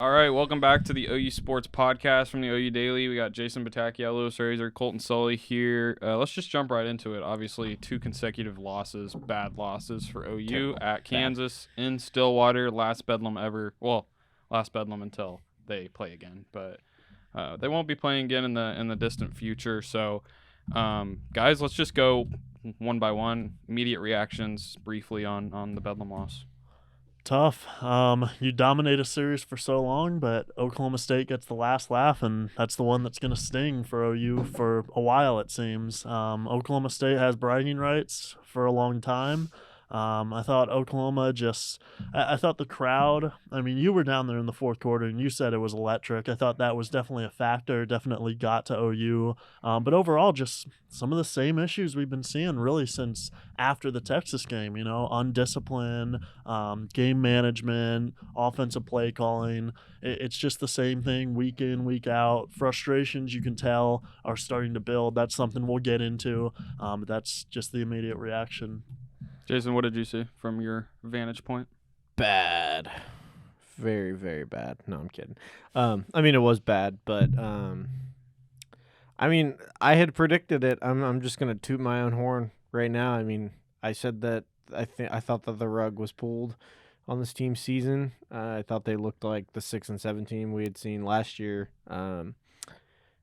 All right, welcome back to the OU Sports Podcast from the OU Daily. We got Jason Batacao, Louis Raser, Colton Sulley here. Let's just jump right into it. Obviously, 2 consecutive losses, bad losses for OU. Terrible. At Kansas, in Stillwater, last Bedlam ever. Well, last Bedlam until they play again, but they won't be playing again in the distant future. So, guys, let's just go one by one. Immediate reactions briefly on the Bedlam loss. Tough. You dominate a series for so long, but Oklahoma State gets the last laugh, and that's the one that's going to sting for OU for a while, it seems. Oklahoma State has bragging rights for a long time. I thought Oklahoma I thought the crowd, I mean, you were down there in the fourth quarter and you said it was electric. I thought that was definitely a factor, definitely got to OU. But overall, just some of the same issues we've been seeing really since after the Texas game, undisciplined, game management, offensive play calling. It's just the same thing week in, week out. Frustrations, you can tell, are starting to build. That's something we'll get into. But that's just the immediate reaction. Jason, what did you see from your vantage point? Bad. Very, very bad. No, I'm kidding. I mean, it was bad, but I mean, I had predicted it. I'm just gonna toot my own horn right now. I mean, I said that I thought that the rug was pulled on this team's season. I thought they looked like the 6-7 team we had seen last year.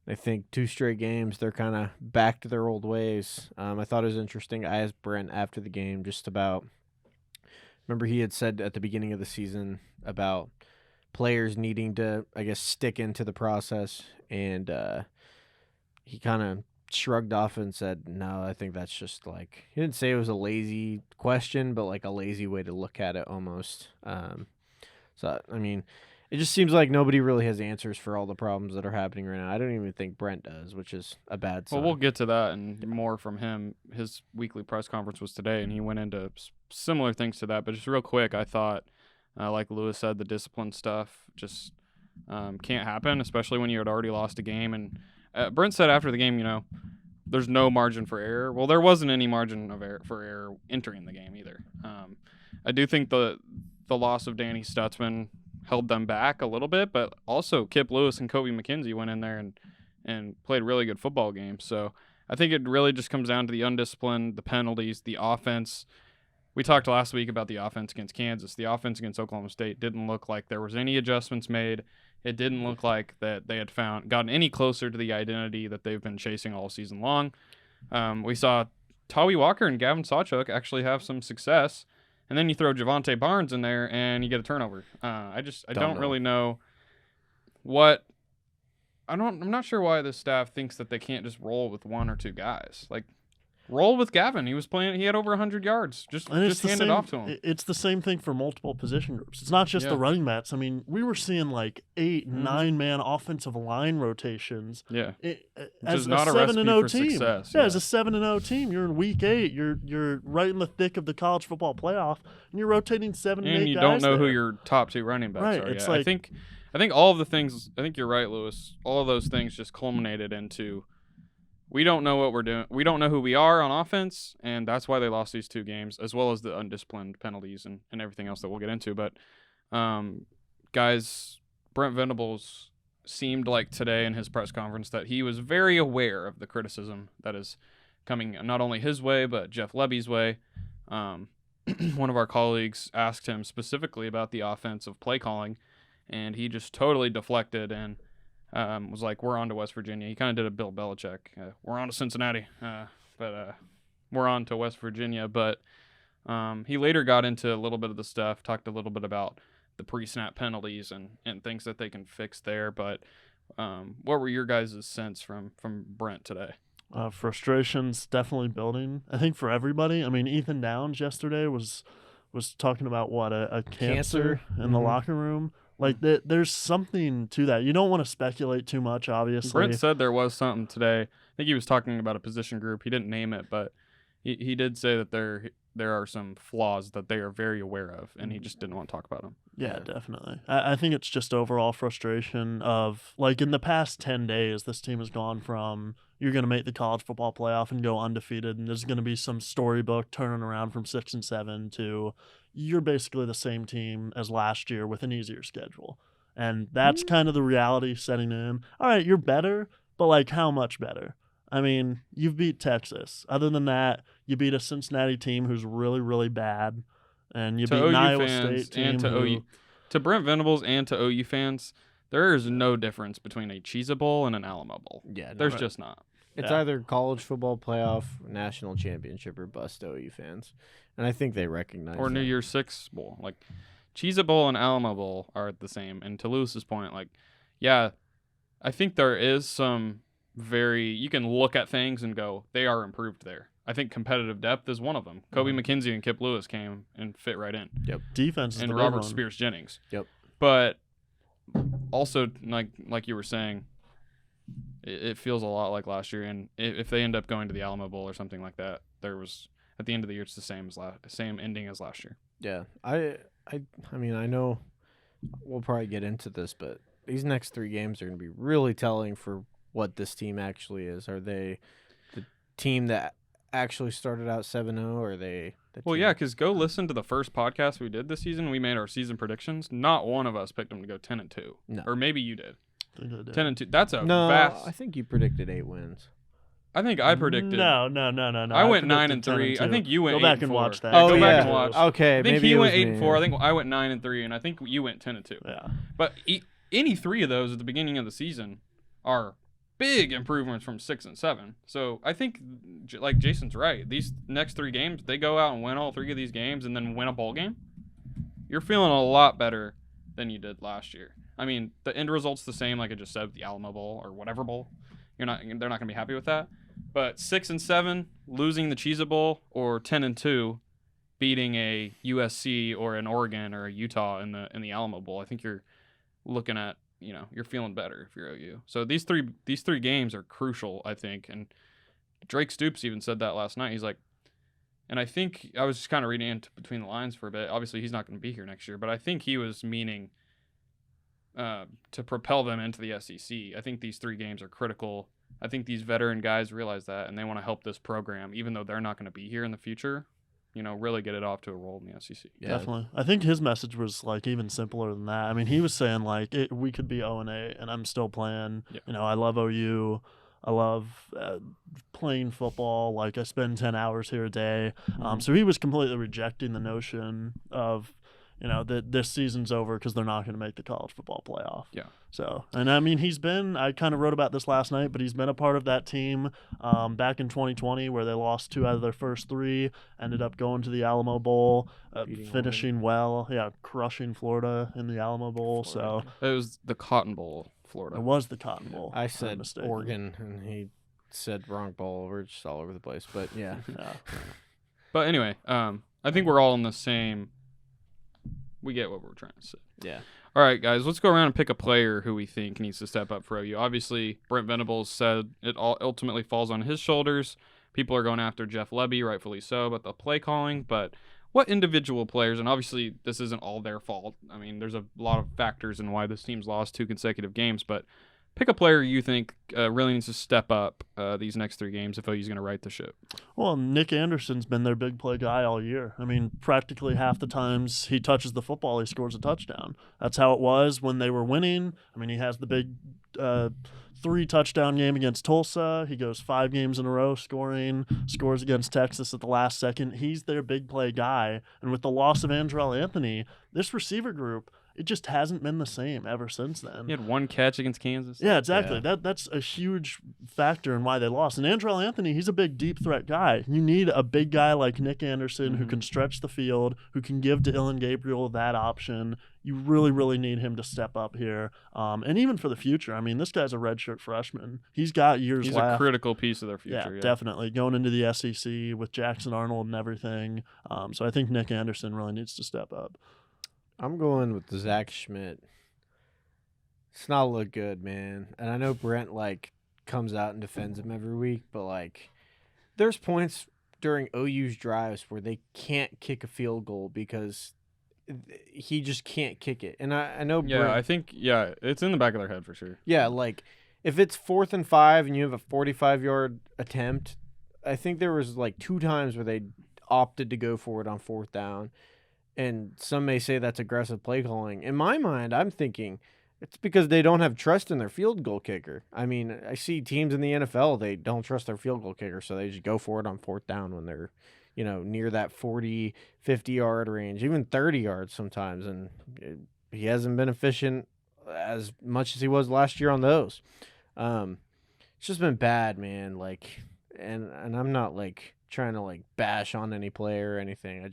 I think 2 straight games, they're kind of back to their old ways. I thought it was interesting. I asked Brent after the game just about – remember he had said at the beginning of the season about players needing to, I guess, stick into the process. And he kind of shrugged off and said, no, I think that's just like – he didn't say it was a lazy question, but like a lazy way to look at it almost. So, I mean – it just seems like nobody really has answers for all the problems that are happening right now. I don't even think Brent does, which is a bad sign. Well, we'll get to that and more from him. His weekly press conference was today, and he went into similar things to that. But just real quick, I thought, like Lewis said, the discipline stuff just can't happen, especially when you had already lost a game. And Brent said after the game, there's no margin for error. Well, there wasn't any margin of for error entering the game either. I do think the loss of Danny Stutzman held them back a little bit, but also Kip Lewis and Kobe McKenzie went in there and played really good football games. So I think it really just comes down to the undisciplined, the penalties, the offense. We talked last week about the offense against Kansas. The offense against Oklahoma State didn't look like there was any adjustments made. It didn't look like that they had gotten any closer to the identity that they've been chasing all season long. We saw Tawi Walker and Gavin Sawchuk actually have some success. And then you throw Javante Barnes in there, and you get a turnover. I don't really know what. I'm not sure why this staff thinks that they can't just roll with 1 or 2 guys. Like, roll with Gavin. He was playing. He had over 100 yards. Just hand it off to him. It's the same thing for multiple position groups. It's not just the running backs. I mean, we were seeing like 8, 9-man offensive line rotations. Yeah, as not a 7-0 team. Success. Yeah, as a 7-0 team, you're in week 8. You're right in the thick of the college football playoff, and you're rotating 7 and 8 guys. And you don't know there. who your top 2 running backs right. are. It's yeah. like, I think all of the things. I think you're right, Lewis. All of those things just culminated into. We don't know what we're doing. We don't know who we are on offense, and that's why they lost these 2 games, as well as the undisciplined penalties and everything else that we'll get into. But, guys, Brent Venables seemed like today in his press conference that he was very aware of the criticism that is coming not only his way, but Jeff Lebby's way. One of our colleagues asked him specifically about the offensive play calling, and he just totally deflected and was like, we're on to West Virginia. He kind of did a Bill Belichick. We're on to Cincinnati, but we're on to West Virginia. But he later got into a little bit of the stuff, talked a little bit about the pre-snap penalties and things that they can fix there. But what were your guys' sense from Brent today? Frustration's definitely building, I think, for everybody. I mean, Ethan Downs yesterday was talking about a cancer in the locker room. Like, there's something to that. You don't want to speculate too much, obviously. Brent said there was something today. I think he was talking about a position group. He didn't name it, but he did say that there are some flaws that they are very aware of, and he just didn't want to talk about them. Yeah, definitely. I think it's just overall frustration of, like, in the past 10 days, this team has gone from you're going to make the college football playoff and go undefeated, and there's going to be some storybook turning around from 6-7 to you're basically the same team as last year with an easier schedule. And that's kind of the reality setting in. All right, you're better, but like how much better? I mean, you've beat Texas. Other than that, you beat a Cincinnati team who's really, really bad. And you To beat an OU Iowa fans State team and to who, OU, to Brent Venables and to OU fans, there is no difference between a Cheez It Bowl and an Alamo Bowl. Yeah, no, There's right. just not. it's Yeah. either college football playoff, national championship, or bust OU fans, and I think they recognize. Or New that. Year's Six Bowl. Like, Cheez It Bowl and Alamo Bowl are the same. And to Lewis's point, like, yeah, I think there is some you can look at things and go, they are improved there. I think competitive depth is one of them. Kobe McKenzie and Kip Lewis came and fit right in. defense is And the Robert big one. Spears Jennings. Yep. But also, like you were saying, it feels a lot like last year. And if they end up going to the Alamo Bowl or something like that, there was at the end of the year it's the same ending as last year. Yeah, I mean, I know we'll probably get into this, but these next 3 games are going to be really telling for what this team actually is. Are they the team that actually started out 7-0, or are they the Well, team? yeah, because go listen to the first podcast we did this season. We made our season predictions. Not one of us picked them to go 10-2. No. Or maybe you did. I think I did. 10-2. That's a No, vast. I think you predicted 8 wins. I think I predicted. No. I went predicted 9-3. 10-2. I think you went. Go back 8-4. and watch that. Yeah, Oh go yeah, back and watch. okay. I think maybe he it went was 8-4. me. I think I went 9-3, and I think you went 10-2. Yeah. But any 3 of those at the beginning of the season are big improvements from 6 and 7. So I think, like Jason's right. These next 3 games, they go out and win all 3 of these games, and then win a bowl game. You're feeling a lot better than you did last year. I mean, the end result's the same, like I just said, the Alamo Bowl or whatever bowl. They're not going to be happy with that. But 6 and 7, losing the Cheez It Bowl, or 10-2, beating a USC or an Oregon or a Utah in the Alamo Bowl. I think you're looking at, you're feeling better if you're OU. So these three games are crucial, I think. And Drake Stoops even said that last night. He's like, and I think I was just kind of reading into between the lines for a bit. Obviously, he's not going to be here next year, but I think he was meaning to propel them into the SEC. I think these 3 games are critical. I think these veteran guys realize that, and they want to help this program, even though they're not going to be here in the future. Really get it off to a roll in the SEC. Yeah. Definitely. I think his message was like even simpler than that. I mean, he was saying like we could be 0-8 and I'm still playing. Yeah. I love OU. I love playing football. Like I spend 10 hours here a day. So he was completely rejecting the notion of that this season's over because they're not going to make the college football playoff. Yeah. So, and I mean, I kind of wrote about this last night, but he's been a part of that team back in 2020 where they lost 2 out of their first 3, ended up going to the Alamo Bowl, finishing well. Yeah, crushing Florida in the Alamo Bowl. Florida. It was the Cotton Bowl, Florida. So, it was the Cotton Bowl. I said mistaken. Oregon, and he said wrong bowl. We're just all over the place, but yeah. Yeah. But anyway, I think we're all in the same. We get what we're trying to say. Yeah. All right, guys, let's go around and pick a player who we think needs to step up for OU. Obviously, Brent Venables said it all ultimately falls on his shoulders. People are going after Jeff Lebby, rightfully so, about the play calling. But what individual players, and obviously this isn't all their fault. I mean, there's a lot of factors in why this team's lost 2 consecutive games. But pick a player you think really needs to step up these next 3 games if OU's going to right the ship. Well, Nick Anderson's been their big play guy all year. I mean, practically half the times he touches the football, he scores a touchdown. That's how it was when they were winning. I mean, he has the big 3-touchdown game against Tulsa. He goes 5 games in a row scoring, scores against Texas at the last second. He's their big play guy. And with the loss of Andrell Anthony, this receiver group, it just hasn't been the same ever since then. He had 1 catch against Kansas. Yeah, exactly. Yeah. That's a huge factor in why they lost. And Andrell Anthony, he's a big deep threat guy. You need a big guy like Nick Anderson who can stretch the field, who can give Dylan Gabriel that option. You really, really need him to step up here. And even for the future, I mean, this guy's a redshirt freshman. He's got years He's left. a critical piece of their future. Yeah, definitely. Going into the SEC with Jackson Arnold and everything. So I think Nick Anderson really needs to step up. I'm going with the Zach Schmidt. It's not look good, man. And I know Brent comes out and defends him every week, but there's points during OU's drives where they can't kick a field goal because he just can't kick it. And I know Yeah, Brent, I think it's in the back of their head for sure. yeah, if it's 4th and 5 and you have a 45-yard attempt, I think there was 2 times where they opted to go for it on 4th down. And some may say that's aggressive play calling. In my mind, I'm thinking It's because they don't have trust in their field goal kicker. I mean, I see teams in the NFL, they don't trust their field goal kicker, so they just go for it on fourth down when they're, near that 40, 50-yard range, even 30 yards sometimes. And he hasn't been efficient as much as he was last year on those. It's just been bad, man. Like, and I'm not, like, trying to, like, bash on any player or anything.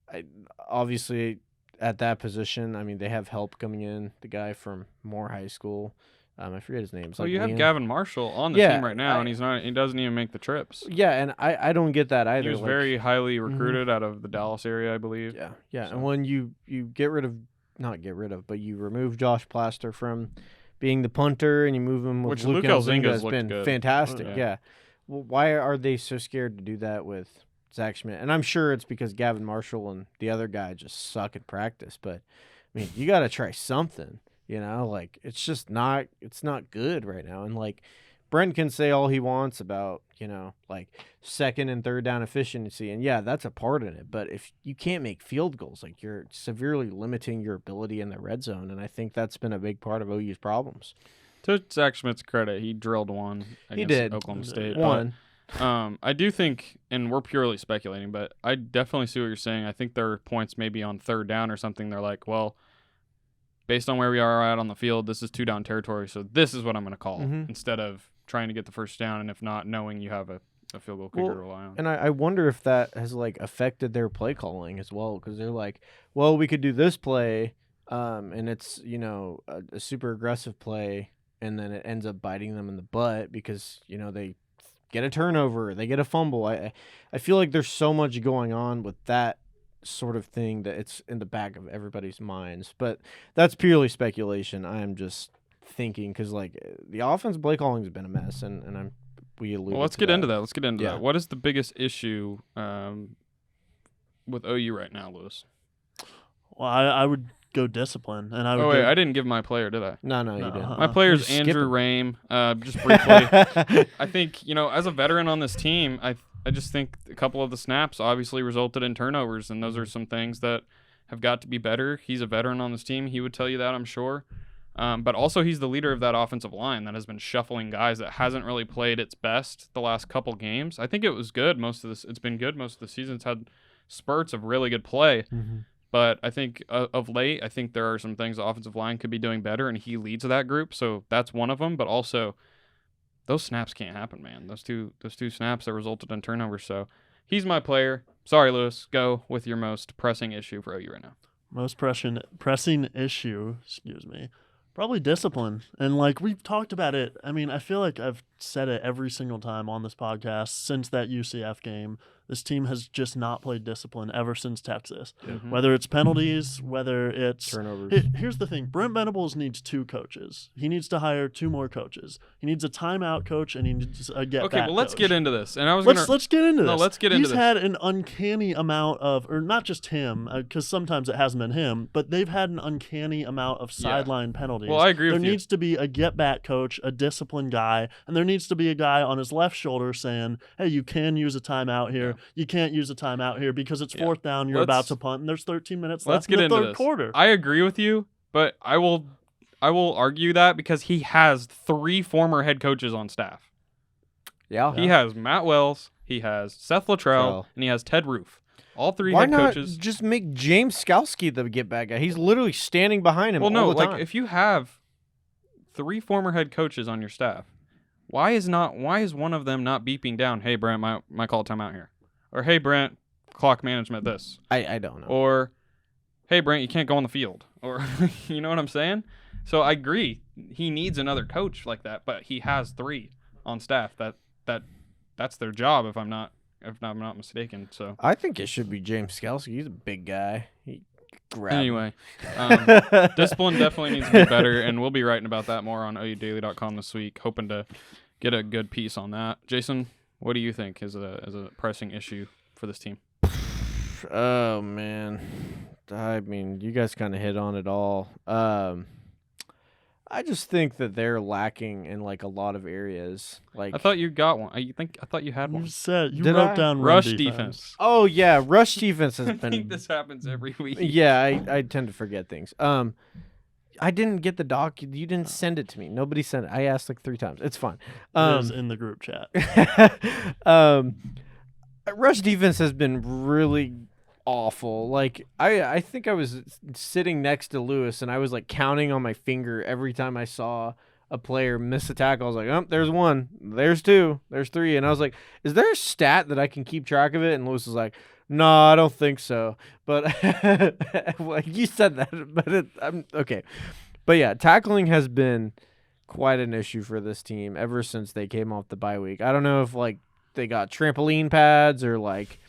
I obviously – at that position, I mean, they have help coming in. The guy from Moore High School, I forget his name. Well, you have Gavin Marshall on the team right now, and he doesn't even make the trips. Yeah, and I don't get that either. He was very highly recruited out of the Dallas area, I believe. Yeah. So. And when you but you remove Josh Plaster from being the punter and you move him with Luke Elzinga has been good. Fantastic. Yeah. Well, why are they so scared to do that with Zach Schmidt? And I'm sure it's because Gavin Marshall and the other guy just suck at practice. But I mean, you got to try something. Like it's not good right now. And like Brent can say all he wants about like second and third down efficiency, and yeah, that's a part in it. But if you can't make field goals, like you're severely limiting your ability in the red zone, and I think that's been a big part of OU's problems. To Zach Schmidt's credit, he drilled one against Oklahoma State. One. I do think, and we're purely speculating, but I definitely see what you're saying. I think there are points maybe on third down or something. They're like, well, based on where we are at on the field, this is 2-down territory, so this is what I'm going to call instead of trying to get the first down, and if not, knowing you have a field goal kicker to rely on. And I wonder if that has like affected their play calling as well, because they're like, well, we could do this play, and it's a super aggressive play, and then it ends up biting them in the butt because they get a turnover, they get a fumble. I feel like there's so much going on with that sort of thing that it's in the back of everybody's minds. But that's purely speculation. I am just thinking because like the offensive play calling has been a mess, and we alluded. Well, let's get into that. Let's get into that. What is the biggest issue with OU right now, Lewis? Well, I would go discipline, and I would. Oh wait, I didn't give my player, did I? No, you didn't. My player is Andrew Rame. Just briefly, I think as a veteran on this team, I just think a couple of the snaps obviously resulted in turnovers, and those are some things that have got to be better. He's a veteran on this team; he would tell you that, I'm sure. But also, he's the leader of that offensive line that has been shuffling guys that hasn't really played its best the last couple games. I think it was good most of this. It's been good most of the season. It's had spurts of really good play. But I think of late, I think there are some things the offensive line could be doing better, and he leads that group, so that's one of them. But also, those snaps can't happen, man. Those two snaps that resulted in turnovers. So he's my player. Sorry, Lewis. Go with your most pressing issue for OU right now. Most pressing issue, probably discipline. And like we've talked about it. I mean, I feel like I've said it every single time on this podcast since that UCF game. This team has just not played discipline ever since Texas. Whether it's penalties, whether it's turnovers. Here's the thing. Brent Venables needs 2 coaches. He needs to hire 2 more coaches. He needs a timeout coach, and he needs a get back but let's coach. Get into this. And let's get into this. No, let's get into this. He's had an uncanny amount of, or not just him, because sometimes it hasn't been him, but they've had an uncanny amount of sideline penalties. Well, I agree with you. There needs to be a get back coach, a disciplined guy, and there needs to be a guy on his left shoulder saying, hey, you can use a timeout here. You can't use a timeout here because it's fourth down, you're about to punt, and there's 13 minutes left in the third quarter. I agree with you, but I will argue that because he has 3 former head coaches on staff. Yeah. He has Matt Wells, he has Seth Luttrell, and he has Ted Roof. All 3 Why head not coaches. Just make James Skalski the get back guy? He's literally standing behind him all the time. If you have 3 former head coaches on your staff, why is one of them not beeping down, hey, Brent, my call timeout here? Or, hey, Brent, clock management this. I don't know. Or, hey, Brent, you can't go on the field. Or, you know what I'm saying? So I agree. He needs another coach like that, but he has 3 on staff. That's their job if I'm not mistaken. So I think it should be James Skalski. He's a big guy. Anyway, discipline definitely needs to be better, and we'll be writing about that more on OUDaily.com this week, hoping to get a good piece on that. Jason, what do you think is a pressing issue for this team? Oh, man. I mean, you guys kind of hit on it all. I just think that they're lacking in like a lot of areas. Like I thought you got one. I thought you had one. You wrote down rush defense. Oh yeah, rush defense has been. I think this happens every week. Yeah, I tend to forget things. I didn't get the doc. You didn't send it to me. Nobody sent it. I asked like 3 times. It's fine. It is in the group chat. Rush defense has been really awful. Like I think I was sitting next to Lewis and I was like counting on my finger every time I saw a player miss a tackle. I was like, oh, there's 1, there's 2, there's 3, and I was like, is there a stat that I can keep track of it? And Lewis was like, no, I don't think so. But well, you said that, but I'm okay. But yeah, tackling has been quite an issue for this team ever since they came off the bye week. I don't know if like they got trampoline pads or like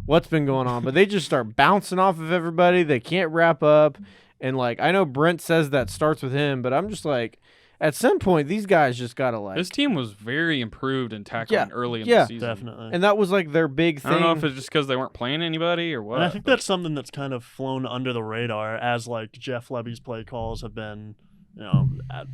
what's been going on, but they just start bouncing off of everybody. They can't wrap up. And like I know Brent says that starts with him, but I'm just like at some point these guys just gotta like This team was very improved in tackling early in yeah, the season. Definitely. and that was like their big thing. I don't know if it's just because they weren't playing anybody or what. And I think that's something that's kind of flown under the radar as like Jeff Levy's play calls have been,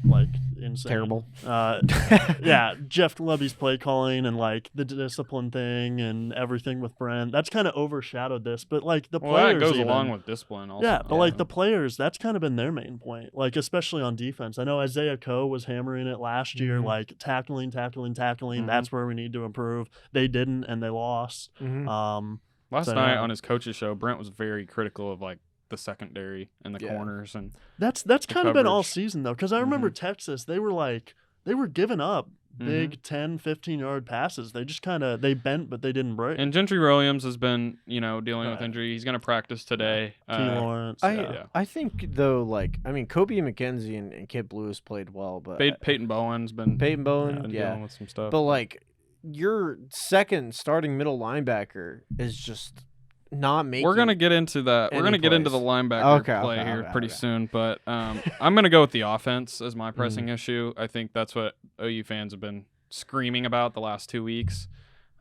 like insane. Terrible. Yeah, Jeff Levy's play calling and like the discipline thing and everything with Brent, that's kind of overshadowed this. But like the players, that goes even, along with discipline also. yeah, but like the players, that's kind of been their main point. Like especially on defense, I know Isaiah Coe was hammering it last year, like tackling. That's where we need to improve. They didn't, and they lost. Last night on his coach's show, Brent was very critical of like the secondary and the corners, and that's kind of been all coverage. season though, because I remember Texas, they were giving up big 10, 15-yard passes. They just they bent, but they didn't break. And Gentry Williams has been dealing with injury. He's going to practice today. T. Lawrence. I think though, like I mean, Kobe McKenzie and Kip Lewis played well, but Peyton Bowen's been dealing with some stuff. But like your second starting middle linebacker is just not making. We're gonna get into that. We're gonna get into the linebacker play here pretty soon. But I'm gonna go with the offense as my pressing issue. I think that's what OU fans have been screaming about the last 2 weeks.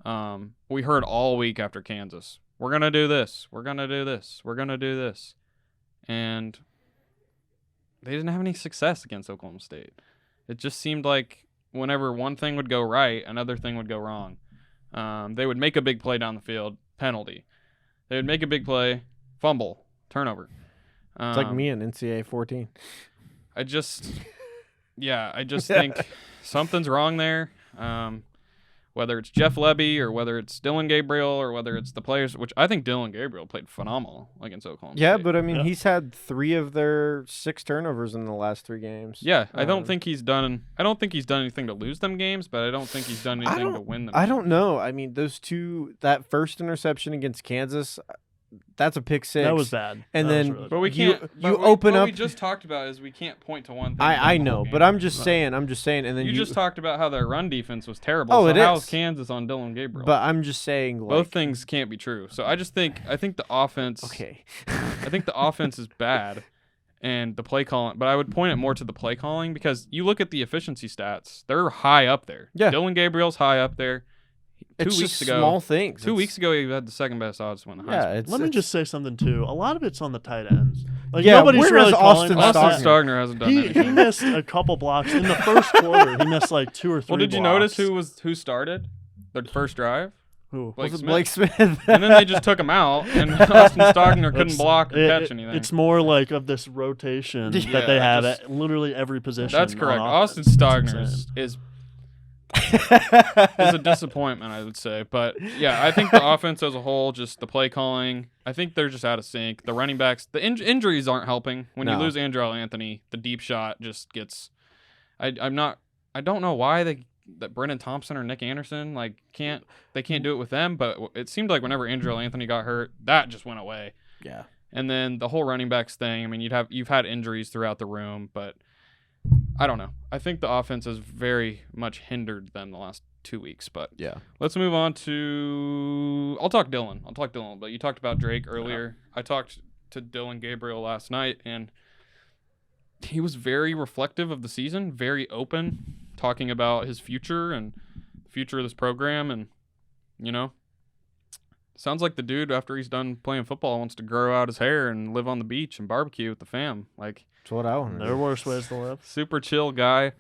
We heard all week after Kansas, we're gonna do this. We're gonna do this. We're gonna do this, and they didn't have any success against Oklahoma State. It just seemed like whenever one thing would go right, another thing would go wrong. They would make a big play down the field, penalty. They would make a big play, fumble, turnover. It's like me in NCAA 14. I just think something's wrong there. Whether it's Jeff Levy or whether it's Dylan Gabriel or whether it's the players, which I think Dylan Gabriel played phenomenal against Oklahoma State. But I mean, he's had 3 of their 6 turnovers in the last 3 games. Yeah, I don't think he's done anything to lose them games, but I don't think he's done anything to win them. I don't know. I mean, that first interception against Kansas, that's a pick 6. That was bad. And then, really but we bad. can't. What we just talked about is we can't point to one thing. I know, but I'm just saying. And then you just talked about how their run defense was terrible. Oh, so it how's is. Kansas on Dylan Gabriel? But I'm just saying, like, both things can't be true. So I think the offense. Okay. I think the offense is bad, and the play calling. But I would point it more to the play calling because you look at the efficiency stats; they're high up there. Yeah. Dylan Gabriel's high up there. It's just small things. 2 weeks ago, he had the second best odds to win the Heisman. Let me just say something too. A lot of it's on the tight ends. Like Yeah, nobody's where really is calling. Austin Stogner hasn't done He anything. missed a couple blocks in the first quarter. He missed like 2 or 3. Well, did you notice who started their first drive? Who? Was it Blake Smith? And then they just took him out, and Austin Stogner couldn't block or catch anything. It's more like of this rotation that they have at literally every position. That's correct. on Austin offense. Stogner is a disappointment, I would say. But yeah, I think the offense as a whole, just the play calling, I think they're just out of sync. The running backs, the injuries aren't helping. When you lose Andrell Anthony, the deep shot just gets. I don't know why that Brennan Thompson or Nick Anderson can't do it with them. But it seemed like whenever Andrell Anthony got hurt, that just went away. Yeah. And then the whole running backs thing. I mean, you've had injuries throughout the room, but I don't know. I think the offense is very much hindered than the last 2 weeks. But Yeah. let's move on to. I'll talk Dylan. But you talked about Drake earlier. I talked to Dylan Gabriel last night, and he was very reflective of the season, very open, talking about his future and the future of this program, and sounds like the dude after he's done playing football wants to grow out his hair and live on the beach and barbecue with the fam. Like, That's what I want. There are worse ways to live. super chill guy.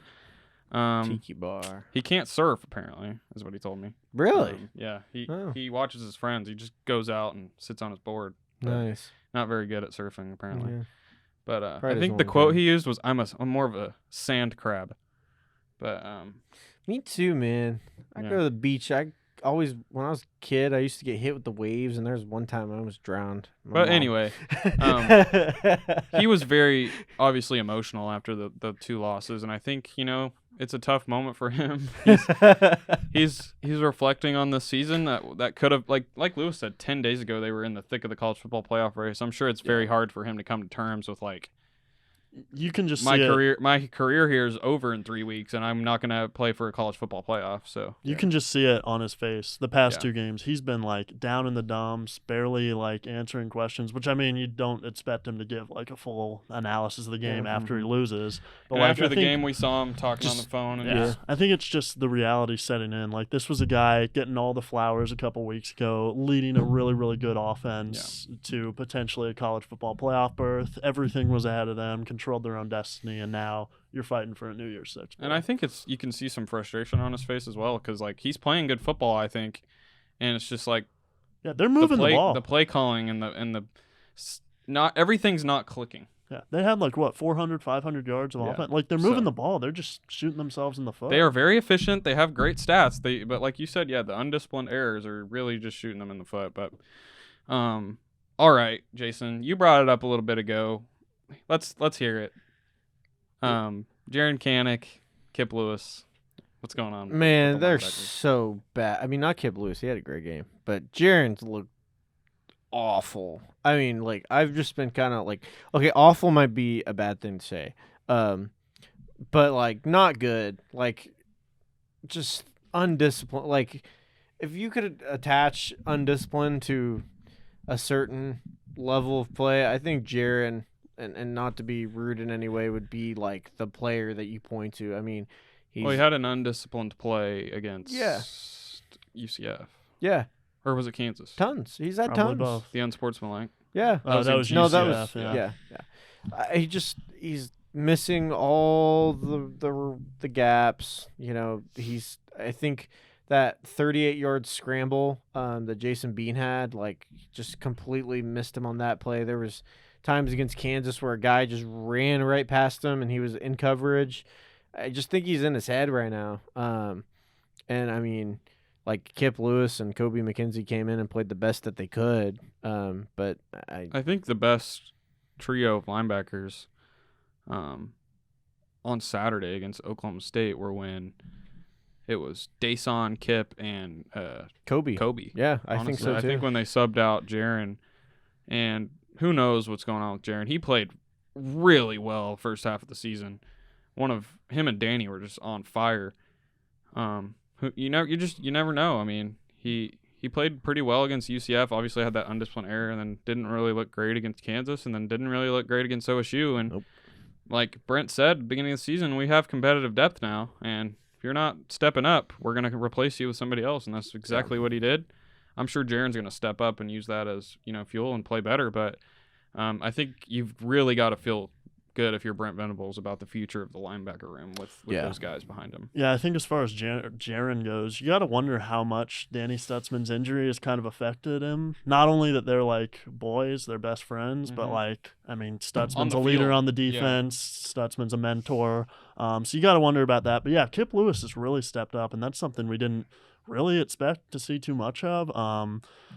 Tiki bar. He can't surf, apparently, is what he told me. Really? Yeah. Oh. He watches his friends. He just goes out and sits on his board. But Nice. Not very good at surfing, apparently. Yeah. But Probably I doesn't think the want to quote come. he used was, I'm more of a sand crab. But Me too, man. I Yeah. go to the beach. I always, when I was a kid, I used to get hit with the waves, and there was one time I almost drowned. My but mom. anyway, he was very obviously emotional after the 2 losses, and I think it's a tough moment for him. He's reflecting on the season that could have, like Lewis said 10 days ago, they were in the thick of the college football playoff race. I'm sure it's very hard for him to come to terms with You can just my see it. career here is over in 3 weeks, and I'm not gonna play for a college football playoff. So You can just see it on his face. The past Yeah. 2 games, he's been down in the dumps, barely answering questions. Which I mean, you don't expect him to give a full analysis of the game after he loses. But and after I the think game, we saw him talking on the phone. And I think it's just the reality setting in. This was a guy getting all the flowers a couple weeks ago, leading a really, really good offense to potentially a college football playoff berth. Everything was ahead of them, controlled their own destiny, and now you're fighting for a New Year's Six. And I think you can see some frustration on his face as well, because he's playing good football, I think, and it's just they're moving the ball. The play calling and the not everything's not clicking. Yeah, they had 400, 500 yards of offense. They're moving the ball. They're just shooting themselves in the foot. They are very efficient. They have great stats. But like you said, the undisciplined errors are really just shooting them in the foot. But, all right, Jason, you brought it up a little bit ago. Let's hear it. Jaron Kanik, Kip Lewis, what's going on? Man, with the they're linebackers? so bad. I mean, not Kip Lewis. He had a great game. But Jaron's looked awful. I mean, I've just been kind of okay, awful might be a bad thing to say. But, not good. Just undisciplined. If you could attach undisciplined to a certain level of play, I think Jaron, and not to be rude in any way, would be, the player that you point to. I mean, he had an undisciplined play against UCF. Yeah. Or was it Kansas? Tons. He's had Probably tons. both. The unsportsmanlike. Yeah. That was no, UCF, that was yeah. He's missing all the gaps. I think that 38-yard scramble that Jason Bean had, just completely missed him on that play. There was times against Kansas where a guy just ran right past him and he was in coverage. I just think he's in his head right now. And I mean, Kip Lewis and Kobe McKenzie came in and played the best that they could. But I think the best trio of linebackers on Saturday against Oklahoma State were when it was Dason, Kip, and Kobe. Yeah, I think so too. I think when they subbed out Jaron, and who knows what's going on with Jaron. He played really well first half of the season. Him and Danny were just on fire. You never know. I mean, he played pretty well against UCF. Obviously had that undisciplined error, and then didn't really look great against Kansas, and then didn't really look great against OSU. And like Brent said at the beginning of the season, we have competitive depth now, and if you're not stepping up, we're going to replace you with somebody else, and that's exactly what he did. I'm sure Jaron's going to step up and use that as fuel and play better, but I think you've really got to feel good if you're Brent Venables about the future of the linebacker room with those guys behind him. Yeah, I think as far as Jaron goes, you got to wonder how much Danny Stutzman's injury has kind of affected him. Not only that they're boys, they're best friends, but Stutzman's a leader on the defense. Yeah. Stutzman's a mentor. So you got to wonder about that. But yeah, Kip Lewis has really stepped up, and that's something we didn't really expect to see too much of.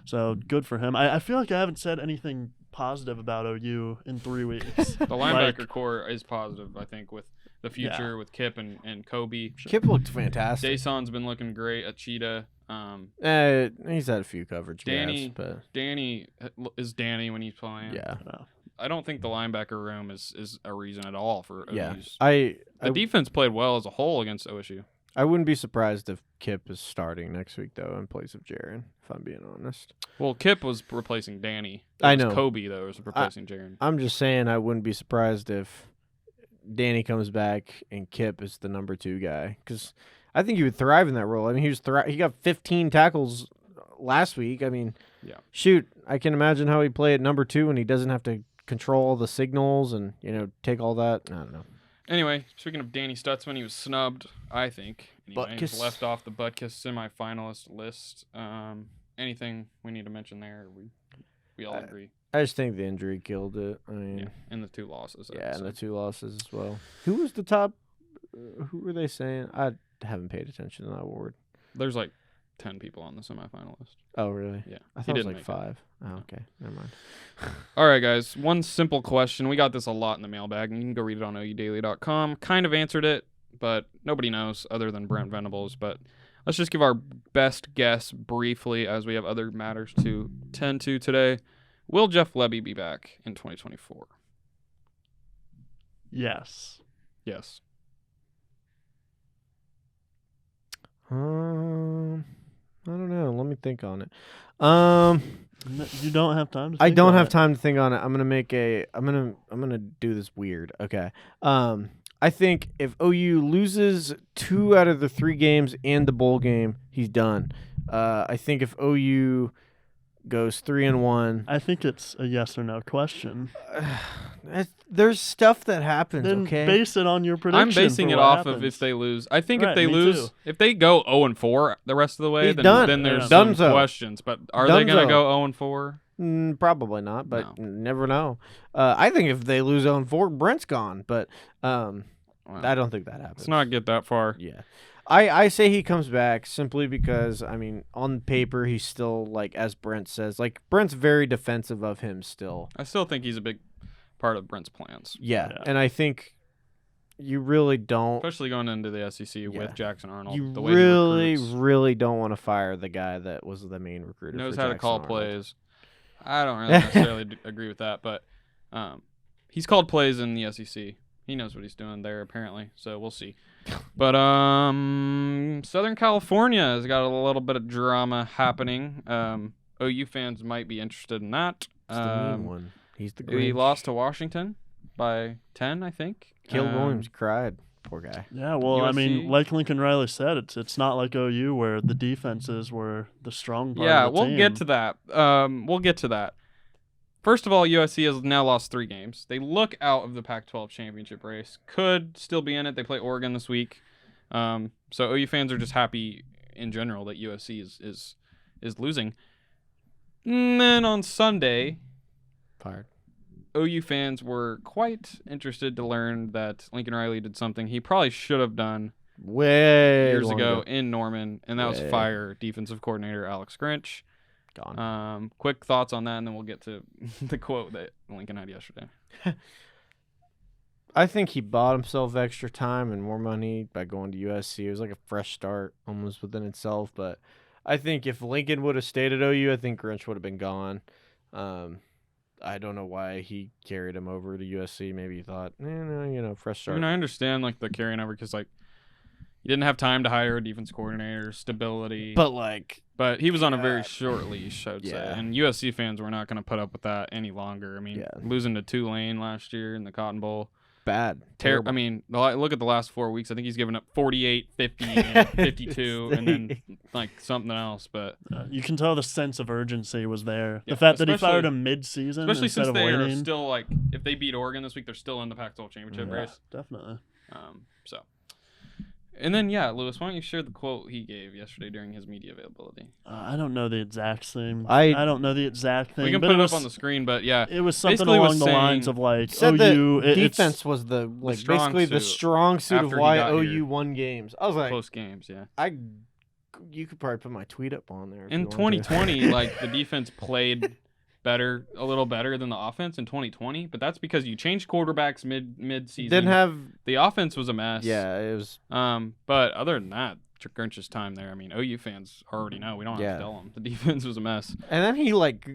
So good for him. I feel like I haven't said anything positive about OU in 3 weeks. The linebacker core is positive, I think, with the future with Kip and Kobe. Kip looked fantastic. Dason's been looking great at Cheetah. He's had a few coverage gaps, but Danny is Danny when he's playing. Yeah. I don't think the linebacker room is a reason at all for OU's. Yeah. The defense played well as a whole against OSU. I wouldn't be surprised if Kip is starting next week, though, in place of Jaron, if I'm being honest. Well, Kip was replacing Danny. I know. Kobe, though, was replacing Jaron. I'm just saying I wouldn't be surprised if Danny comes back and Kip is the number 2 guy, because I think he would thrive in that role. I mean, he got 15 tackles last week. I mean, shoot, I can imagine how he'd play at number 2 and he doesn't have to control the signals and, take all that. I don't know. Anyway, speaking of Danny Stutzman, he was snubbed, I think. Anyway, he was Butkus. left off the Butkus semifinalist list. Anything we need to mention there? We all agree. I just think the injury killed it. I mean, Yeah, and the 2 losses. yeah, and the 2 losses as well. Who was the top? Who were they saying? I haven't paid attention to that award. There's like 10 people on the semifinal list. Oh, really? Yeah. I He thought it was didn't like make it. 5. Oh, okay. Never mind. All right, guys. One simple question. We got this a lot in the mailbag, and you can go read it on oudaily.com. Kind of answered it, but nobody knows other than Brent Venables. But let's just give our best guess briefly as we have other matters to tend to today. Will Jeff Lebby be back in 2024? Yes. Yes. I don't know. Let me think on it. You don't have time to I think don't on have it. time to think on it. I'm gonna do this weird. Okay. I think if OU loses 2 out of the 3 games and the bowl game, he's done. I think if OU goes 3-1, I think it's a yes or no question. there's stuff that happens. Then Okay. base it on your prediction. I'm basing for it what off happens. of if they lose. I think if Right, they me lose, too. if they go 0-4 the rest of the way, He's then, done. then there's Yeah. some Donezo. questions. But are they going Donezo. to go 0-4? Probably not, but No. never know. I think if they lose 0-4, Brent's gone. But Well, I don't think that happens. let's not get that far. Yeah. I say he comes back simply because, I mean, on paper, he's still, like, as Brent says, like, Brent's very defensive of him still. I still think he's a big part of Brent's plans, Yeah. Yeah. And I think you really don't. especially going into the SEC Yeah. with Jackson Arnold. You the way really, he recruits, really don't want to fire the guy that was the main recruiter. knows for how to Jackson call Arnold. plays. I don't really necessarily agree with that, but he's called plays in the SEC. He knows what he's doing there, apparently. So we'll see. But Southern California has got a little bit of drama happening. OU fans might be interested in that. It's the mean one. He's the We Grinch. lost to Washington by 10, I think. Caleb Williams cried. Poor guy. Yeah, well, I mean, USC? like Lincoln Riley said, it's not like OU where the defenses were the strong part Yeah, of the we'll team. get to that. We'll get to that. First of all, USC has now lost 3 games. They look out of the Pac-12 championship race. Could still be in it. They play Oregon this week. So OU fans are just happy in general that USC is losing. And then on Sunday, Fired. OU fans were quite interested to learn that Lincoln Riley did something he probably should have done Way years long ago in Norman, and that was Way. fire defensive coordinator Alex Grinch. Gone. Quick thoughts on that, and then we'll get to the quote that Lincoln had yesterday. I think he bought himself extra time and more money by going to USC. It was like a fresh start almost within itself. But I think if Lincoln would have stayed at OU, I think Grinch would have been gone. I don't know why he carried him over to USC. Maybe he thought, no, fresh I start. mean, I understand like the carrying over because like you didn't have time to hire a defense coordinator, stability, but he was on a very short leash, I would say. Yeah. And USC fans were not going to put up with that any longer. I mean, Yeah. losing to Tulane last year in the Cotton Bowl. Bad. I mean, look at the last 4 weeks. I think he's given up 48, 50, and 52, and then like something else. But You can tell the sense of urgency was there. Yeah, The fact that he especially- fired him mid-season especially instead since of they are waiting. still like, if they beat Oregon this week, they're still in the Pac-12 championship Yeah, race. definitely. So, and then Lewis, why don't you share the quote he gave yesterday during his media availability? I don't know the exact thing. I don't know the exact thing. We can but put it was, up on the screen, but yeah, It was something basically along was the lines saying- of like said OU. that defense was the strong basically the suit strong suit of after he why got OU here. won games. I was like, close games. Yeah, you could probably put my tweet up on there. if in you wanted to. 2020, like the defense played a little better than the offense in 2020, but that's because you changed quarterbacks mid-season. Didn't have. The offense was a mess. Yeah, it was. But other than that, Grinch's time there. I mean, OU fans already know. We don't have Yeah. to tell them. The defense was a mess. And then he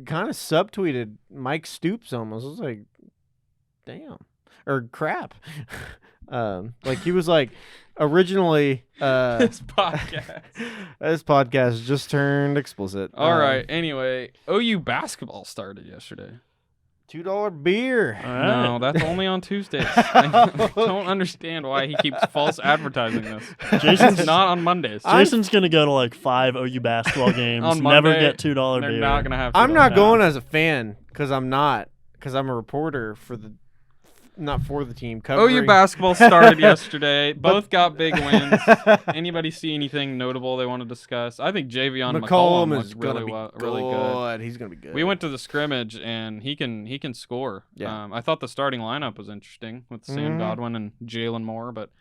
kind of subtweeted Mike Stoops almost. I was like, damn, or crap. Like he was like, originally, This podcast. this podcast just turned explicit. All right. Anyway, OU basketball started yesterday. $2 beer. All right. No, that's only on Tuesdays. I don't understand why he keeps false advertising this. Jason's It's not on Mondays. Jason's gonna go to like 5 OU basketball games. On never Monday, get $2 They're beer. not gonna have. I'm $2 not No. going as a fan because I'm a reporter for the not for the team. OU Covering. basketball started yesterday. Both got big wins. Anybody see anything notable they want to discuss? I think Javion McCollum is looked gonna really be really good. He's gonna be good. We went to the scrimmage and he can score. Yeah. I thought the starting lineup was interesting with Sam Godwin and Jalen Moore, but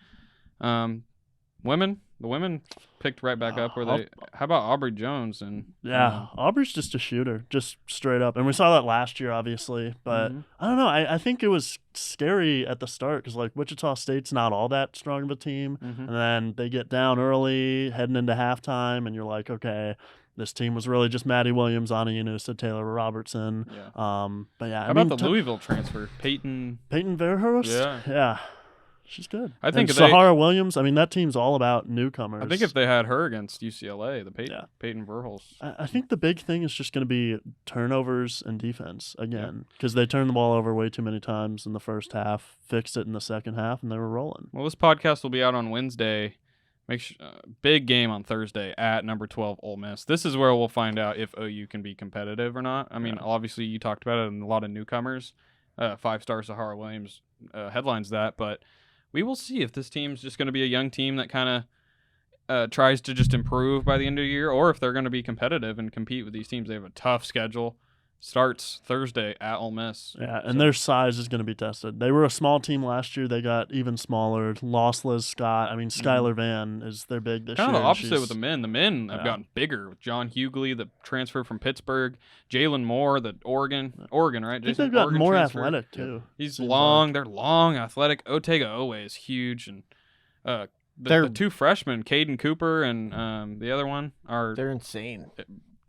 the women picked right back up where they. How about Aubrey Jones and Yeah, Aubrey's just a shooter, just straight up. And we saw that last year, obviously. But I don't know. I think it was scary at the start because, like, Wichita State's not all that strong of a team. And then they get down early, heading into halftime, and you're like, okay, this team was really just Maddie Williams, Anna Yunusa, Taylor Robertson. Yeah. But yeah, How about the Louisville transfer, Peyton Verhurst? Yeah. She's good. I think and Sahara Williams, I mean, that team's all about newcomers. I think if they had her against UCLA, Peyton Verhulst. I think the big thing is just going to be turnovers and defense again, because they turned the ball over way too many times in the first half, fixed it in the second half, and they were rolling. Well, this podcast will be out on Wednesday. Big game on Thursday at number 12 Ole Miss. This is where we'll find out if OU can be competitive or not. I mean, obviously you talked about it, and a lot of newcomers. 5-star Sahara Williams headlines that, but we will see if this team's just going to be a young team that kind of tries to just improve by the end of the year, or if they're going to be competitive and compete with these teams. They have a tough schedule. Starts Thursday at Ole Miss. Yeah, and their size is going to be tested. They were a small team last year. They got even smaller. Lost Liz Scott. I mean, Skylar Van is their big this year. Kind of the opposite with the men. The men have gotten bigger with John Hughley, the transfer from Pittsburgh, Jalen Moore, the Oregon, right? I think they've got more athletic, too. He's long. They're long, athletic. Otega Owe is huge. And the two freshmen, Caden Cooper and the other one, they're insane.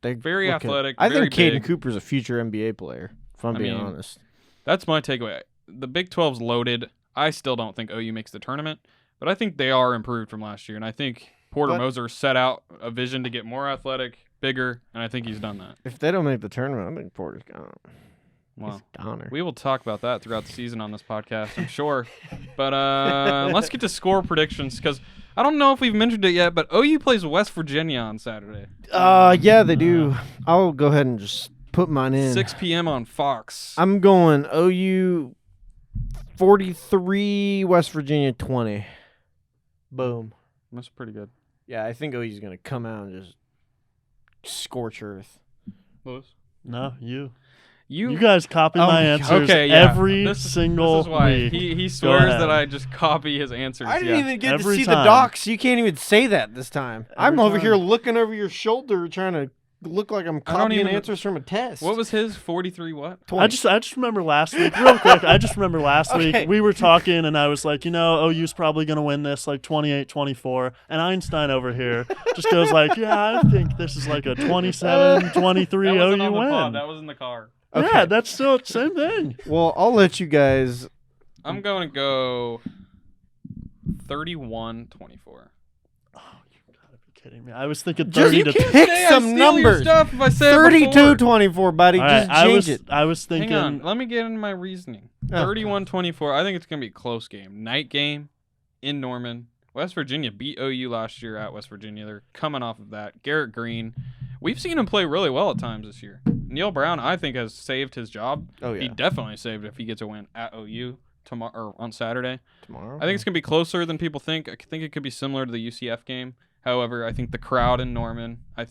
They're very athletic. I think Caden big. Cooper's a future NBA player, if I'm being honest. That's my takeaway. The Big 12's loaded. I still don't think OU makes the tournament, but I think they are improved from last year. And I think Porter Moser set out a vision to get more athletic, bigger, and I think he's done that. If they don't make the tournament, I think Porter's gone. Well, goner. We will talk about that throughout the season on this podcast, I'm sure. But let's get to score predictions, because I don't know if we've mentioned it yet, but OU plays West Virginia on Saturday. Yeah, they do. I'll go ahead and just put mine in. 6 p.m. on Fox. I'm going OU 43, West Virginia 20. Boom. That's pretty good. Yeah, I think OU's going to come out and just scorch earth. Lewis? No, You guys copy my answers every single This is why week. he swears that I just copy his answers. I didn't even get to Every see time. the docs. You can't even say that this time. I'm over time. here looking over your shoulder trying to look like I'm copying answers from a test. What was his 43 what? 20. I just remember last week, real quick, week, we were talking and I was like, OU's probably going to win this like 28-24. And Einstein over here just goes like, yeah, I think this is like a 27-23 OU win. That was in the car. Okay. Yeah, that's still the same thing. Well, I'll let you guys. I'm going to go 31-24. Oh, you gotta be kidding me. I was thinking Just 30 to pick some numbers. Stuff if I say 32-24, buddy. All Just right, change it. I was thinking. Hang on. Let me get into my reasoning. 31-24. I think it's going to be a close game. Night game in Norman. West Virginia beat OU last year at West Virginia. They're coming off of that. Garrett Green. We've seen him play really well at times this year. Neil Brown, I think, has saved his job. Oh, yeah. He definitely saved it if he gets a win at OU tomorrow or on Saturday. Tomorrow? I think it's going to be closer than people think. I think it could be similar to the UCF game. However, I think the crowd in Norman, I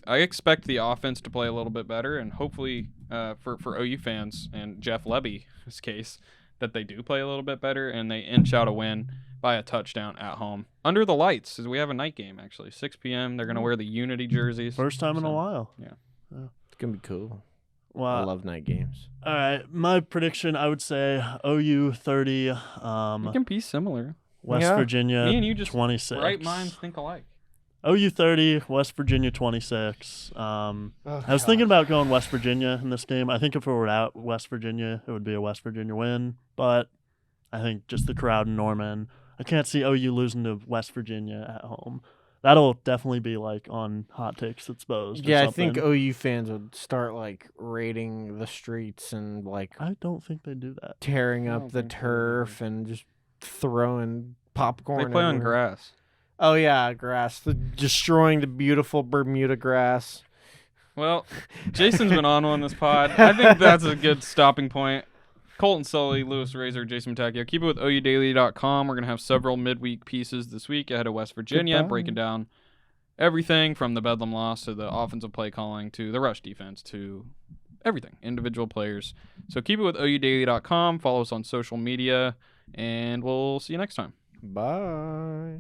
expect the offense to play a little bit better, and hopefully for OU fans and Jeff Lebby's case, that they do play a little bit better and they inch out a win by a touchdown at home under the lights, as we have a night game actually, 6 p.m. They're gonna wear the Unity jerseys. First time in a while. Yeah, It's gonna be cool. Well, I love night games. All right, my prediction, I would say OU 30. it can be similar. West Virginia Me and you just 26. Bright minds think alike. OU 30, West Virginia 26. I was thinking about going West Virginia in this game. I think if it were at West Virginia, it would be a West Virginia win. But I think just the crowd in Norman. I can't see OU losing to West Virginia at home. That'll definitely be like on Hot Takes Exposed. Yeah, I think OU fans would start like raiding the streets and like I don't think they do that. tearing up the turf and just throwing popcorn. They play on everywhere. grass. Oh yeah, grass. Destroying the beautiful Bermuda grass. Well, Jason's been on this pod. I think that's a good stopping point Colton Sulley, Louis Raser, Jason Batacao. Keep it with OUDaily.com. We're going to have several midweek pieces this week ahead of West Virginia, Goodbye. breaking down everything from the Bedlam loss to the offensive play calling to the rush defense to everything, individual players. So keep it with OUDaily.com. Follow us on social media, and we'll see you next time. Bye.